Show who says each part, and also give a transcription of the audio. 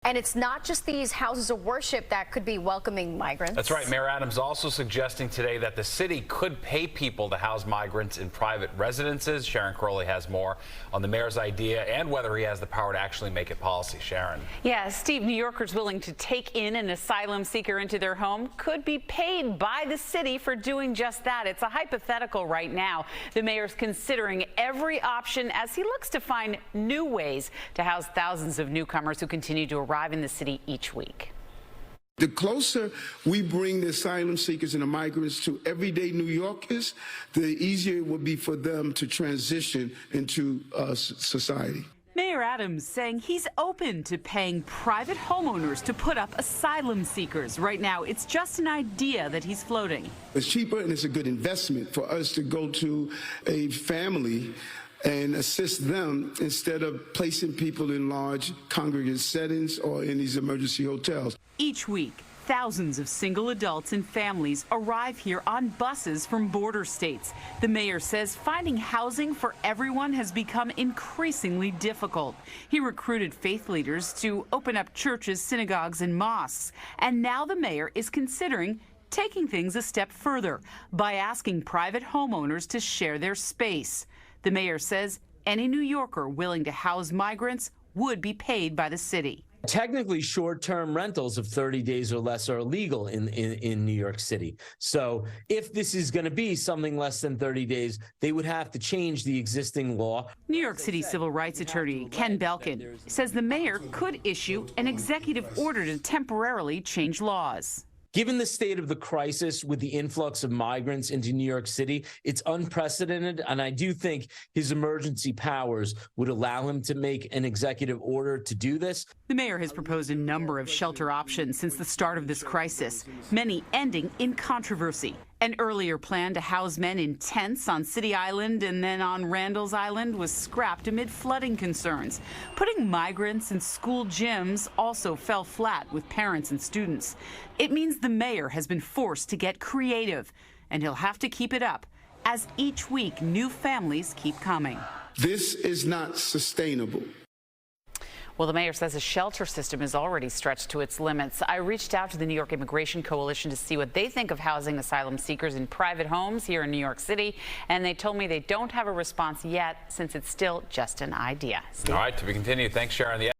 Speaker 1: And it's not just these houses of worship that could be welcoming migrants.
Speaker 2: That's right. Mayor Adams also suggesting today that the city could pay people to house migrants in private residences. Sharon Crowley has more on the mayor's idea and whether he has the power to actually make it policy. Sharon.
Speaker 3: Yeah, Steve, New Yorkers willing to take in an asylum seeker into their home could be paid by the city for doing just that. It's a hypothetical right now. The mayor's considering every option as he looks to find new ways to house thousands of newcomers who continue to arrive in the city each week.
Speaker 4: The closer we bring the asylum seekers and the migrants to everyday New Yorkers, the easier it will be for them to transition into society.
Speaker 3: Mayor Adams saying he's open to paying private homeowners to put up asylum seekers. Right now, it's just an idea that he's floating.
Speaker 4: It's cheaper and it's a good investment for us to go to a family and assist them instead of placing people in large congregate settings or in these emergency hotels.
Speaker 3: Each week, thousands of single adults and families arrive here on buses from border states. The mayor says finding housing for everyone has become increasingly difficult. He recruited faith leaders to open up churches, synagogues, and mosques. And now the mayor is considering taking things a step further by asking private homeowners to share their space. The mayor says any New Yorker willing to house migrants would be paid by the city.
Speaker 5: Technically, short-term rentals of 30 days or less are illegal in New York City. So if this is going to be something less than 30 days, they would have to change the existing law.
Speaker 3: New York City civil rights attorney Ken Belkin says the mayor could issue an executive order to temporarily change laws.
Speaker 5: Given the state of the crisis with the influx of migrants into New York City, it's unprecedented, and I do think his emergency powers would allow him to make an executive order to do this.
Speaker 3: The mayor has proposed a number of shelter options since the start of this crisis, many ending in controversy. An earlier plan to house men in tents on City Island and then on Randall's Island was scrapped amid flooding concerns. Putting migrants in school gyms also fell flat with parents and students. It means the mayor has been forced to get creative, and he'll have to keep it up as each week new families keep coming.
Speaker 4: This is not sustainable.
Speaker 3: Well, the mayor says the shelter system is already stretched to its limits. I reached out to the New York Immigration Coalition to see what they think of housing asylum seekers in private homes here in New York City, and they told me they don't have a response yet since it's still just an idea. Steve?
Speaker 2: All right, to be continued. Thanks, Sharon.